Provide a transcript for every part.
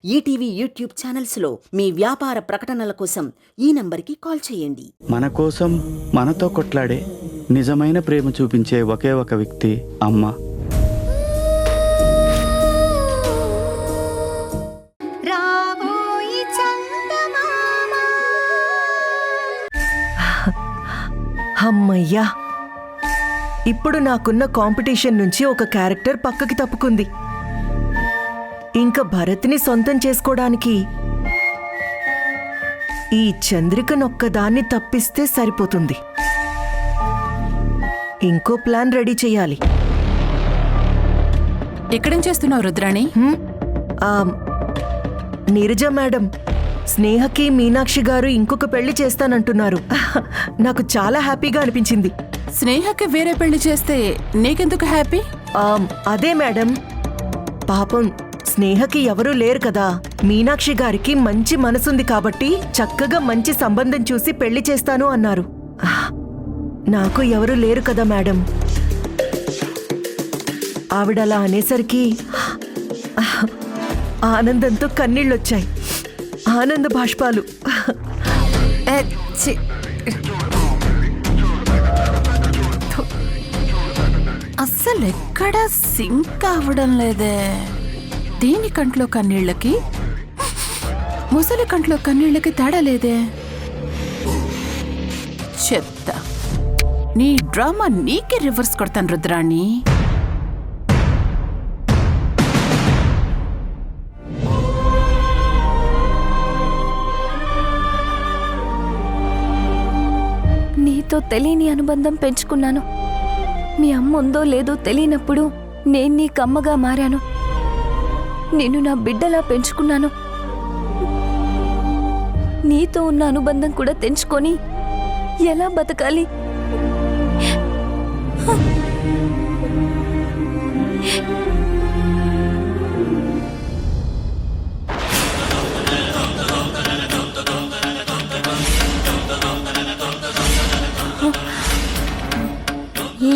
ETV YouTube ఛానల్స్లో మీ వ్యాపార ప్రకటనల కోసం ఈ నంబర్కి కాల్ చేయండి. మన కోసం మనతో కొట్లాడే నిజమైన ప్రేమ చూపించే ఒకే ఒక వ్యక్తి అమ్మ. అమ్మయ్యా, ఇప్పుడు నాకున్న కాంపిటీషన్ నుంచి ఒక క్యారెక్టర్ పక్కకి తప్పుకుంది. ఇంకా భరత్ని సొంతం చేసుకోవడానికి ఈ చంద్రికనొక్కదాన్ని తప్పిస్తే సరిపోతుంది. ఇంకో ప్లాన్ రెడీ చెయ్యాలి. ఇక్కడేం చేస్తున్నావు రుద్రాణి? నీరజ మేడం, స్నేహకి మీనాక్షి గారు ఇంకొక పెళ్లి చేస్తానంటున్నారు. నాకు చాలా హ్యాపీగా అనిపించింది. స్నేహకి వేరే పెళ్లి చేస్తే నీకెందుకు హ్యాపీ? అదే మేడం, పాపం స్నేహకి ఎవరూ లేరు కదా. మీనాక్షి గారికి మంచి మనసుంది కాబట్టి చక్కగా మంచి సంబంధం చూసి పెళ్లి చేస్తాను అన్నారు. నాకు ఎవరూ లేరు కదా మేడం. ఆవిడలా అనేసరికి ఆనందంతో కన్నీళ్ళొచ్చాయి, ఆనంద బాష్పాలు. అస్సలు ఎక్కడా సింక్ అవ్వడం లేదే. దీని కంట్లో కన్నీళ్ళకి ముసలి కంట్లో కన్నీళ్ళకి తేడా లేదే. చెత్త, నీ డ్రామా నీకే రివర్స్ కొడతాను రుద్రాణి. నీతో తెలియని అనుబంధం పెంచుకున్నాను. మీ అమ్మ ఉందో లేదో తెలియనప్పుడు నేను నీకమ్మగా మారాను. నిన్ను నా బిడ్డలా పెంచుకున్నాను. నీతో ఉన్న అనుబంధం కూడా తెంచుకొని ఎలా బతకాలి?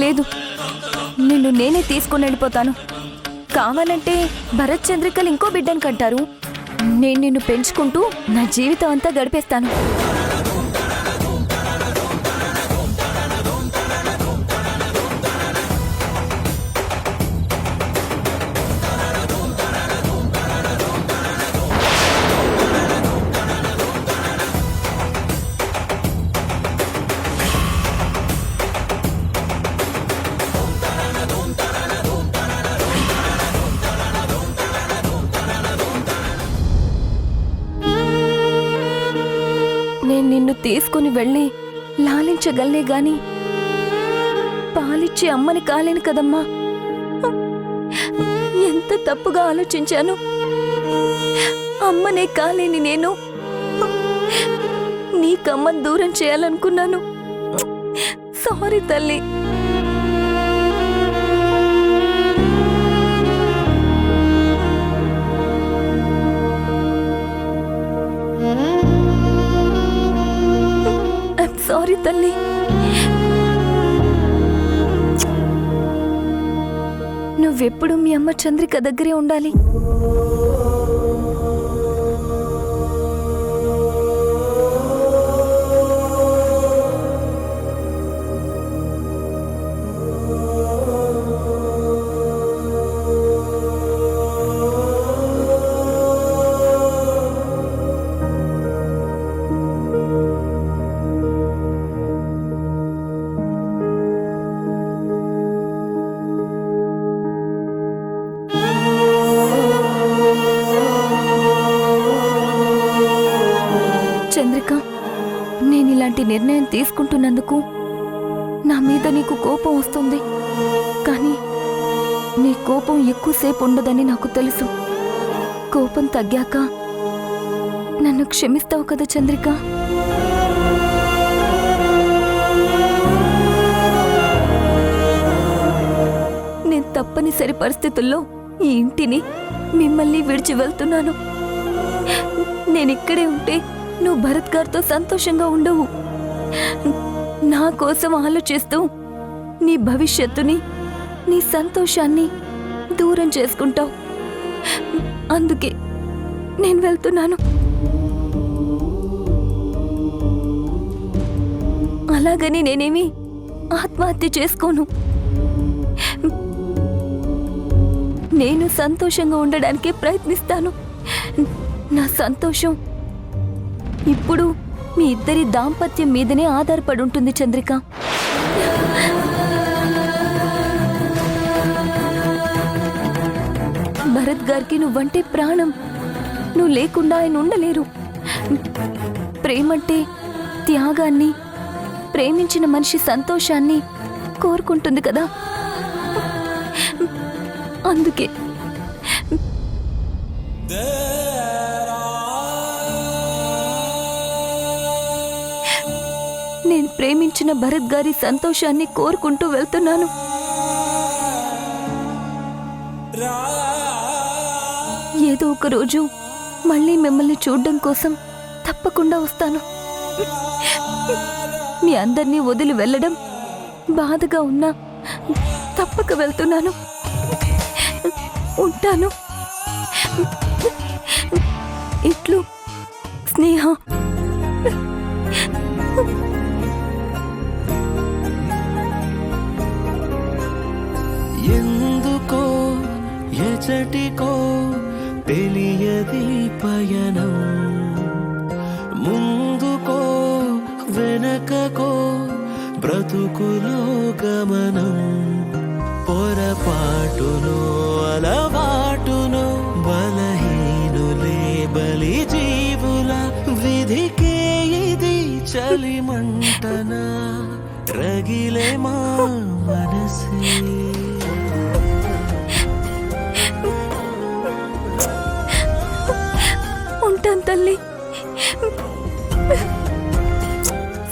లేదు, నిన్ను నేనే తీసుకుని వెళ్ళిపోతాను. కావాలంటే భరత్ చంద్రికలు ఇంకో బిడ్డను కంటారు. నేను నిన్ను పెంచుకుంటూ నా జీవితం అంతా గడిపేస్తాను. నేను నిన్ను తీసుకుని వెళ్ళి లాలించగలనే గాని పాలిచ్చి అమ్మని కాలేను కదమ్మా. ఎంత తప్పుగా ఆలోచించాను. అమ్మనే కాలేని నేను నీకమ్మని దూరం చేయాలనుకున్నాను. సారీ తల్లి. సారీ తల్లి. నువ్వెప్పుడు మీ అమ్మ చంద్రిక దగ్గరే ఉండాలి. చంద్రిక, నేను ఇలాంటి నిర్ణయం తీసుకుంటున్నందుకు నా మీద నీకు కోపం వస్తుంది. కానీ నీ కోపం ఎక్కువసేపు ఉండదని నాకు తెలుసు. కోపం తగ్గాక నన్ను క్షమిస్తావు కదా చంద్రిక? నేను తప్పనిసరి పరిస్థితుల్లో ఈ ఇంటిని, మిమ్మల్ని విడిచి వెళ్తున్నాను. నేనిక్కడే ఉంటే నువ్వు భరత్ గారితో సంతోషంగా ఉండవు. నా కోసం ఆలోచిస్తూ నీ భవిష్యత్తుని, నీ సంతోషాన్ని దూరం చేసుకుంటావు. అందుకే నేను వెళ్తున్నాను. అలాగని నేనేమి ఆత్మహత్య చేసుకోను. నేను సంతోషంగా ఉండడానికి ప్రయత్నిస్తాను. నా సంతోషం ఇప్పుడు మీ ఇద్దరి దాంపత్యం మీదనే ఆధారపడి ఉంటుంది చంద్రిక. భరత్ గారికి నువ్వంటే ప్రాణం. నువ్వు లేకుండా ఆయన ఉండలేరు. ప్రేమంటే త్యాగాన్ని, ప్రేమించిన మనిషి సంతోషాన్ని కోరుకుంటుంది కదా. అందుకే నేను ప్రేమించిన భరత్ గారి సంతోషాన్ని కోరుకుంటూ వెళ్తున్నాను. ఏదో ఒక రోజు మళ్ళీ మిమ్మల్ని చూడడం కోసం తప్పకుండా వస్తాను. మీ అందరినీ వదిలి వెళ్ళడం బాధగా ఉన్నా తప్పక వెళ్తున్నాను. ఉంటాను. ఇట్లు స్నేహ. ఎందుకో ఎచటికో తెలియది పయనం, ముందుకో వెనకకో బ్రతుకులో గమనం, పొరపాటునో అలవాటునో బలహీనులే బలి జీవుల విధికే ఇది చలిమంటనా రగిలే మా మనసే. ఉంటాను తల్లి.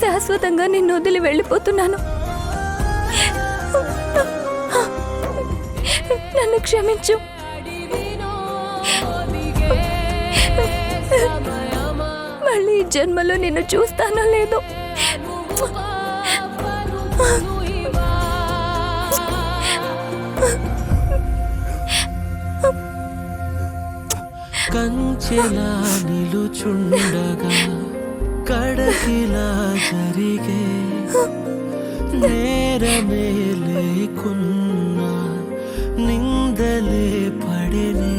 శాశ్వతంగా నిన్ను వదిలి వెళ్ళిపోతున్నాను. నన్ను క్షమించు. మళ్ళీ ఈ జన్మలో నిన్ను చూస్తానో లేదో. కంచెలా నిలుచుండగా కడకిలా జరిగే, నేరమే లేకున్నా నిందలే పడేనే.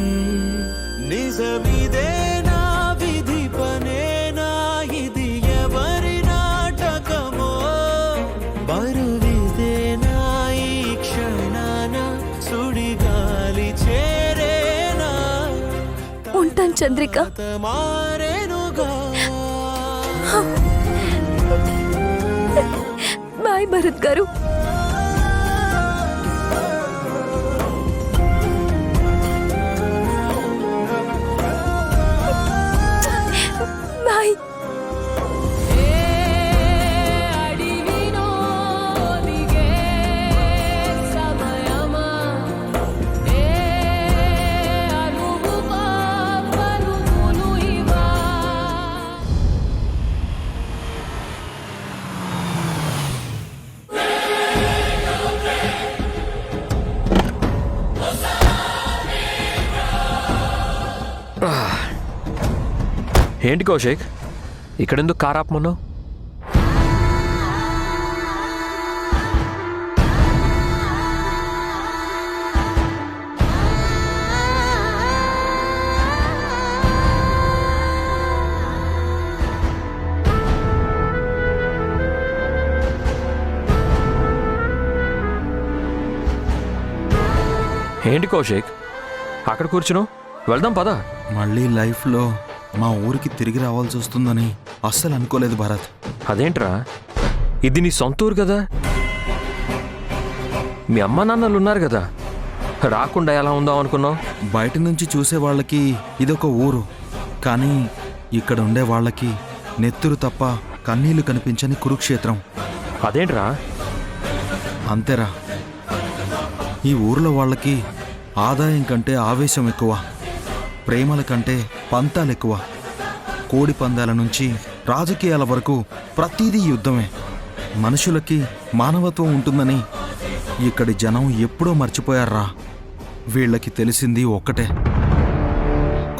నిజమిదే నా విధి పనేనా, ఇది ఎవరి నాటకమో, బరువిదే నా ఈ క్షణాన సుడిగాలి చేరేనా. ఉంటాను చంద్రిక. మారేనుగా బాయ్ భరత్ గారు. బాయ్. ఏంటి కౌశిక్, ఇక్కడెందుకు కార్ ఆపమన్నావు? ఏంటి కౌశిక్ అక్కడ కూర్చును? వెళ్దాం పదా. మళ్ళీ లైఫ్లో మా ఊరికి తిరిగి రావాల్సి వస్తుందని అస్సలు అనుకోలేదు భరత్. అదేంట్రా, ఇది నీ సొంత ఊరు కదా. మీ అమ్మ నాన్నలు ఉన్నారు కదా, రాకుండా ఎలా ఉందాం అనుకున్నావు? బయట నుంచి చూసే వాళ్ళకి ఇదొక ఊరు, కానీ ఇక్కడ ఉండే వాళ్ళకి నెత్తురు తప్ప కన్నీళ్లు కనిపించని కురుక్షేత్రం. అదేంట్రా? అంతేరా, ఈ ఊర్లో వాళ్ళకి ఆదాయం కంటే ఆవేశం ఎక్కువ, ప్రేమల కంటే పంతాలు ఎక్కువ. కోడి పందాల నుంచి రాజకీయాల వరకు ప్రతిదీ యుద్ధమే. మనుషులకి మానవత్వం ఉంటుందని ఇక్కడి జనం ఎప్పుడో మర్చిపోయారా. వీళ్ళకి తెలిసింది ఒక్కటే,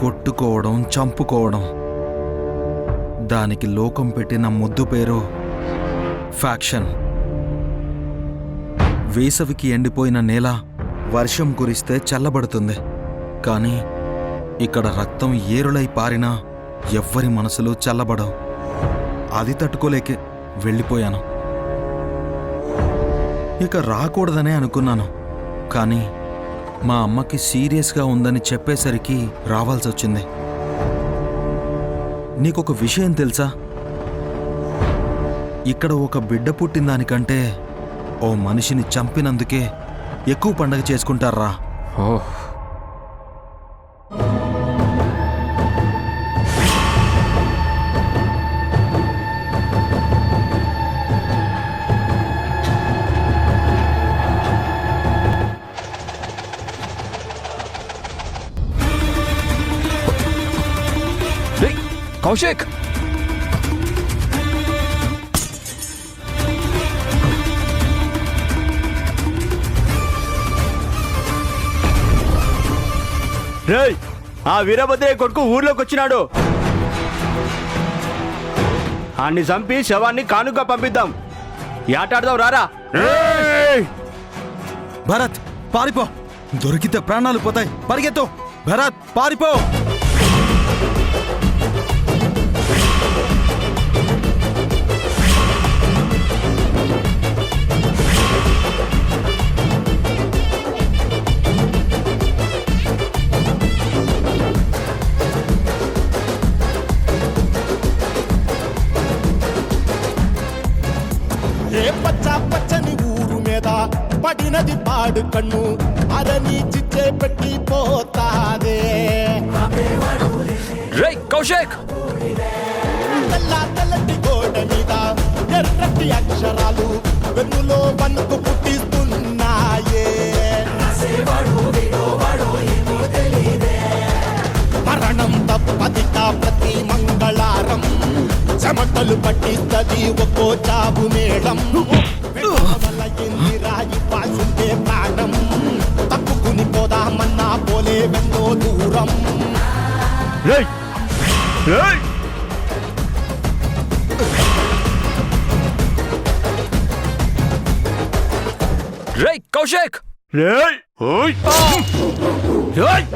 కొట్టుకోవడం, చంపుకోవడం. దానికి లోకం పెట్టిన ముద్దు పేరు ఫ్యాక్షన్. వేసవికి ఎండిపోయిన నేల వర్షం కురిస్తే చల్లబడుతుంది. కానీ ఇక్కడ రక్తం ఏరులై పారినా ఎవ్వరి మనసులు చల్లబడవు. అది తట్టుకోలేకే వెళ్ళిపోయాను. ఇక రాకూడదనే అనుకున్నాను. కానీ మా అమ్మకి సీరియస్గా ఉందని చెప్పేసరికి రావాల్సొచ్చింది. నీకొక విషయం తెలుసా? ఇక్కడ ఒక బిడ్డ పుట్టిన దానికంటే ఓ మనిషిని చంపినందుకే ఎక్కువ పండగ చేసుకుంటారా. ఓహ్, రేయ్, కౌశిక్! రేయ్, ఆ వీరభద్రయ్య కొడుకు ఊర్లోకి వచ్చినాడు. ఆన్ని చంపి శవాన్ని కానుక పంపిద్దాం. ఆటాడదాం రారా. భరత్, పారిపో. దొరికితే ప్రాణాలు పోతాయి. పరిగెత్తు భరత్, పారిపో. ఏ పచ్చ పచ్చని ఊరు మీద పడినది పాడు కన్ను అదని చిచ్చే పెట్టి పోతాదే. రేయ్, కౌశిక్! తెల్ల తెల్లటి గోడ మీద ఎర్రటి అక్షరాలు వెన్నులో వణుకు పుట్టిస్తున్నాయే. మరణం తప్పదిక ప్రతి మంగళారం చెమటలు పట్టిస్తది ఒక్కో చావు మేడం. వల్ల ఎన్ని రాయి పాసుంటే ప్రాణం తప్పుకుని పోదామన్నా పోలే వెన్నో దూరం. రేయ్, రేయ్, రేయ్, కౌశిక్! రేయ్, ఓయ్, రేయ్,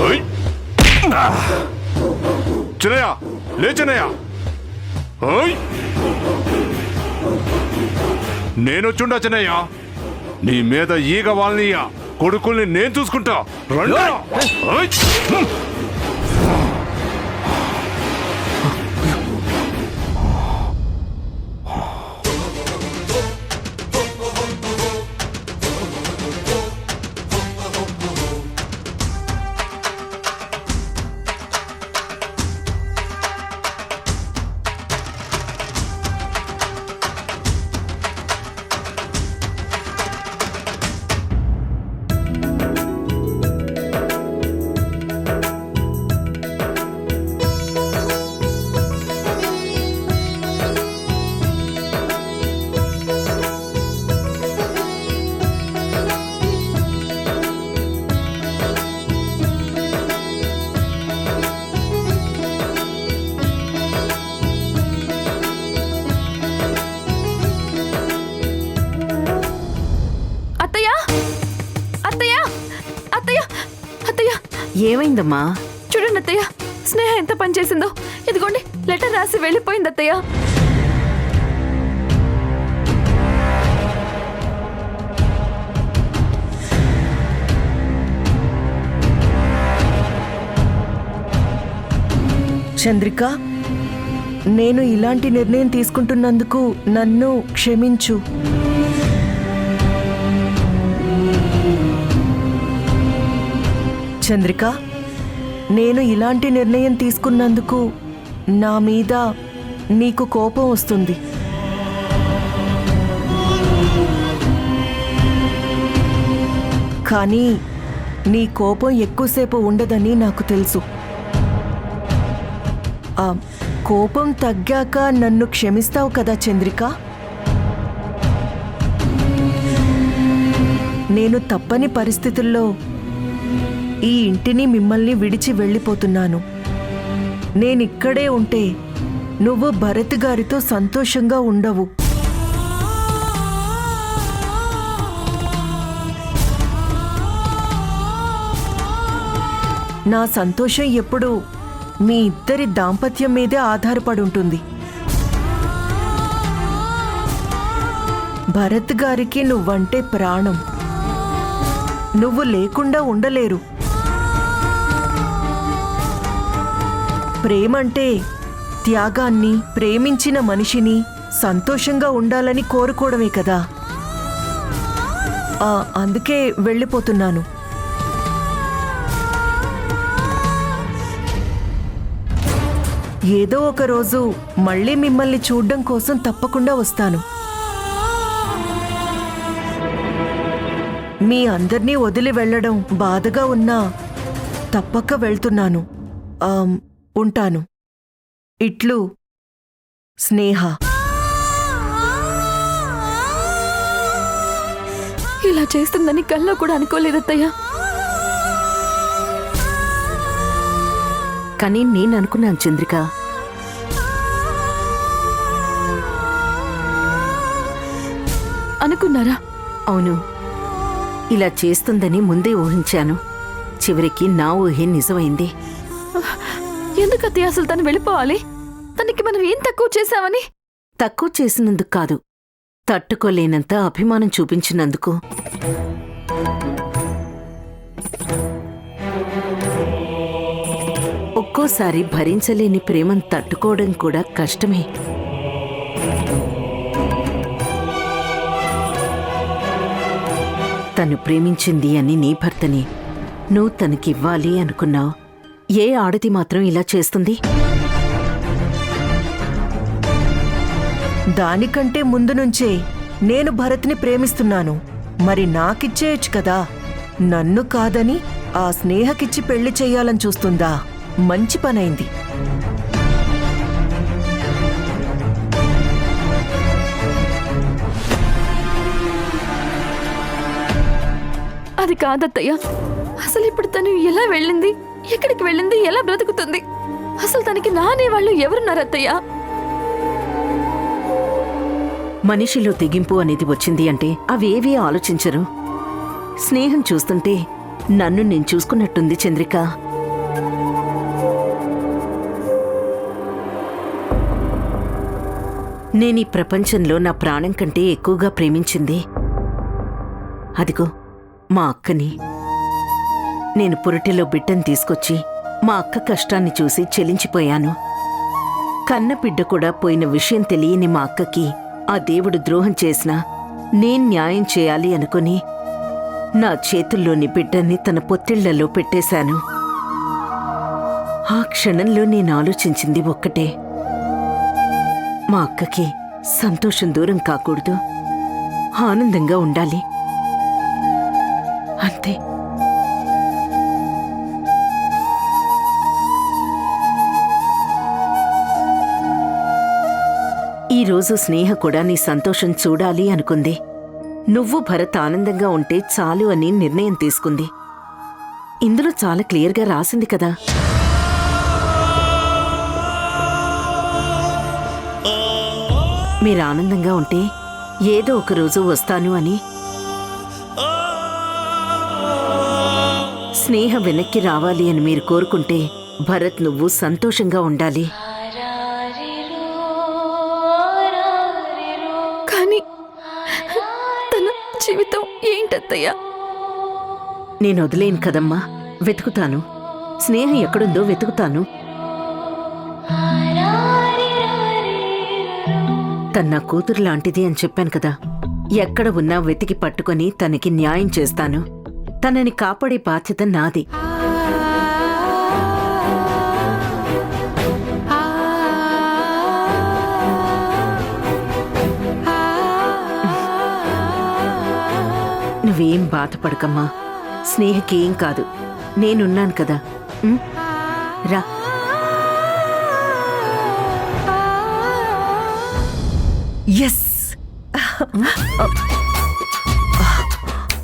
ఓయ్. చిన్నయ్య, లే చిన్నయ్య. ఓయ్, నేనొచ్చుండా చిన్నయ్య. నీ మీద ఈగ వాళ్ళనియ కొడుకుల్ని నేను చూసుకుంటా. రండి. ఓయ్. ఏమైందమ్మా? చూడండి అత్తయ్య, స్నేహ ఎంత పని చేసిందో. ఇదిగోండి, లెటర్ రాసి వెళ్ళిపోయింది అత్తయ్య. చంద్రిక, నేను ఇలాంటి నిర్ణయం తీసుకుంటున్నందుకు నన్ను క్షమించు. చంద్రిక, నేను ఇలాంటి నిర్ణయం తీసుకున్నందుకు నా మీద నీకు కోపం వస్తుంది. కానీ నీ కోపం ఎక్కువసేపు ఉండదని నాకు తెలుసు. ఆ కోపం తగ్గాక నన్ను క్షమిస్తావు కదా చంద్రిక? నేను తప్పని పరిస్థితుల్లో ఈ ఇంటిని మిమ్మల్ని విడిచి వెళ్ళిపోతున్నాను. నేనిక్కడే ఉంటే నువ్వు భరత్ గారితో సంతోషంగా ఉండవు. నా సంతోషం ఎప్పుడూ మీ ఇద్దరి దాంపత్యం మీదే ఆధారపడి ఉంటుంది. భరత్ గారికి నువ్వంటే ప్రాణం. నువ్వు లేకుండా ఉండలేరు. ప్రేమంటే త్యాగాన్ని, ప్రేమించిన మనిషిని సంతోషంగా ఉండాలని కోరుకోవడమే కదా. అందుకే వెళ్ళిపోతున్నాను. ఏదో ఒక రోజు మళ్ళీ మిమ్మల్ని చూడ్డం కోసం తప్పకుండా వస్తాను. మీ అందర్నీ వదిలి వెళ్ళడం బాధగా ఉన్నా తప్పక వెళ్తున్నాను. ఉంటాను. ఇట్లు స్నేహ. ఇలా చేస్తుందని కల్లో కూడా అనుకోలేదత్తయ్య. కానీ నేను అనుకున్నాను చంద్రిక. అనుకున్నారా? అవును, ఇలా చేస్తుందని ముందే ఊహించాను. చివరికి నా ఊహే నిజమైంది. ఎందుకు అత్తయ్య అసలు తను వెళ్ళిపోవాలి? తనకి మనం ఏం తక్కువ చేశామని? తక్కువ చేసినందుకు కాదు, తట్టుకోలేనంత అభిమానం చూపించినందుకు. ఒక్కోసారి భరించలేని ప్రేమను తట్టుకోవడం కూడా కష్టమే. తను ప్రేమించింది అని నీ భర్తని నువ్వు తనకివ్వాలి అనుకున్నావు. ఏ ఆడది మాత్రం ఇలా చేస్తుంది? దానికంటే ముందు నుంచే నేను భరత్ని ప్రేమిస్తున్నాను. మరి నాకిచ్చేయచ్చు కదా. నన్ను కాదని ఆ స్నేహకిచ్చి పెళ్లి చెయ్యాలని చూస్తుందా? మంచి పనైంది. అది కాదత్తయ్య. అసలు ఇప్పుడు తను ఎలా వెళ్ళింది, ఎక్కడికి వెళ్ళింది, ఎలా బ్రతుకుతుంది? అసలు తనకి నానే వాళ్ళు ఎవరున్నారత్తయ్య? మనిషిలో తెగింపు అనేది వచ్చింది అంటే అవేవీ ఆలోచించరు. స్నేహం చూస్తుంటే నన్ను నేను చూసుకున్నట్టుంది చంద్రిక. నేనీ ప్రపంచంలో నా ప్రాణం కంటే ఎక్కువగా ప్రేమించింది అదిగో మా అక్కని. నేను పురిటిలో బిడ్డను తీసుకొచ్చి మా అక్క కష్టాన్ని చూసి చెలించిపోయాను. కన్నబిడ్డ కూడా పోయిన విషయం తెలియని మా అక్కకి ఆ దేవుడు ద్రోహం చేసినా నేను న్యాయం చేయాలి అనుకుని నా చేతుల్లోని బిడ్డని తన పొత్తిళ్లలో పెట్టేశాను. ఆ క్షణంలో నేను ఆలోచించింది ఒక్కటే, మా అక్కకి సంతోషం దూరం కాకూడదు, ఆనందంగా ఉండాలి, అంతే. ఈరోజు స్నేహ కూడా నీ సంతోషం చూడాలి అనుకుంది. నువ్వు భరత్ ఆనందంగా ఉంటే చాలు అని నిర్ణయం తీసుకుంది. ఇందులో చాలా క్లియర్గా రాసింది కదా. మీరు ఆనందంగా ఉంటే ఏదో ఒక రోజు వస్తాను అని. స్నేహ వెనక్కి రావాలి అని మీరు కోరుకుంటే భరత్ నువ్వు సంతోషంగా ఉండాలి. కానీ తన జీవితం ఏంటత్తయ్యా? నేను వదిలేను కదమ్మా, వెతుకుతాను. స్నేహ ఎక్కడుందో వెతుకుతాను. తన నా కూతురు లాంటిది అని చెప్పాను కదా. ఎక్కడ ఉన్నా వెతికి పట్టుకొని తనకి న్యాయం చేస్తాను. తనని కాపాడే బాధ్యత నాది. నువ్వేం బాధపడకమ్మా, స్నేహకి ఏం కాదు, నేనున్నాను కదా. రా. ఎస్.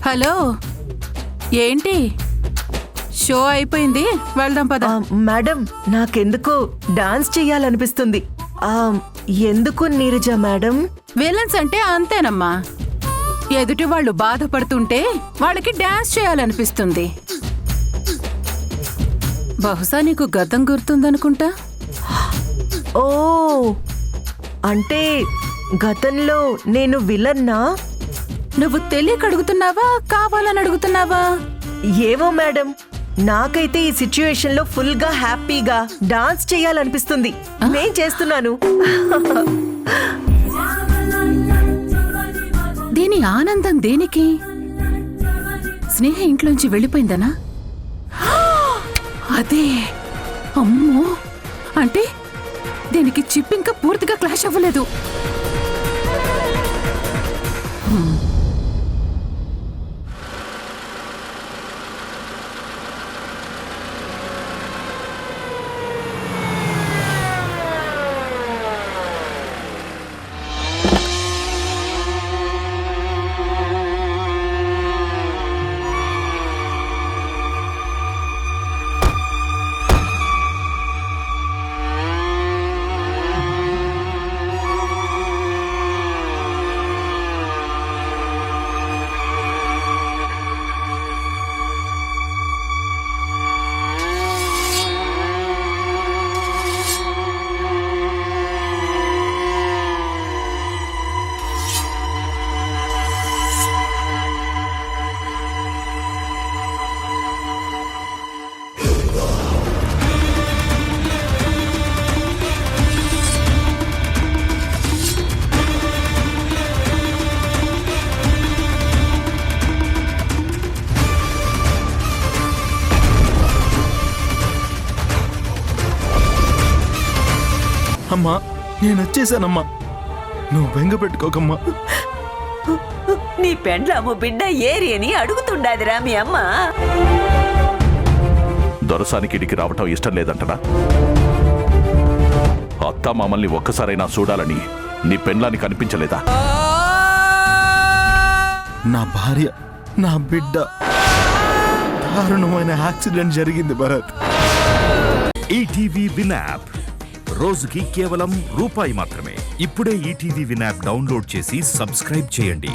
హలో, ఏంటి షో అయిపోయింది, వెళ్దాం పద. మేడం నాకెందుకో డాన్స్ చెయ్యాలనిపిస్తుంది. ఎందుకు నీరజ మేడం? విలన్స్ అంటే అంతేనమ్మా, ఎదుటి వాళ్ళు బాధపడుతుంటే వాళ్ళకి డాన్స్ చేయాలనిపిస్తుంది. బహుశా నీకు గతం గుర్తుందనుకుంటా. ఓ అంటే గతంలో నేను విలన్నా? నువ్వు తెలియక అడుగుతున్నావా, కావాలని అడుగుతున్నావా? ఏవో మేడం, నాకైతే ఈ సిచ్యుయేషన్ లో ఫుల్ గా హ్యాపీగా డాన్స్ చేయాలనిపిస్తుంది. నేను చేస్తున్నాను. దీని ఆనందం దేనికి? స్నేహ ఇంట్లోంచి వెళ్ళిపోయిందనా? అదే, అమ్మో, అంటే దీనికి చిప్ ఇంకా పూర్తిగా క్లాష్ అవ్వలేదు. అమ్మా నేను వచ్చేసానమ్మా, నువ్వు బెంగ పెట్టుకోకమ్మా. నీ పెండ్లాము బిడ్డ ఏరి అని అడుగుతుండాదిరా మీ అమ్మ. దొరసానికి ఇడికి రావటం ఇష్టం లేదంటనా? అత్త మామల్ని ఒక్కసారైనా చూడాలని నీ పెండ్లానికి అనిపించలేదా? నా భార్య, నా బిడ్డ దారుణమైన యాక్సిడెంట్ జరిగింది భరత్. ఈటీవీ విన్ యాప్ రోజుకి కేవలం రూపాయి మాత్రమే. ఇప్పుడే ఈటీవీ విన్ యాప్ డౌన్లోడ్ చేసి సబ్స్క్రైబ్ చేయండి.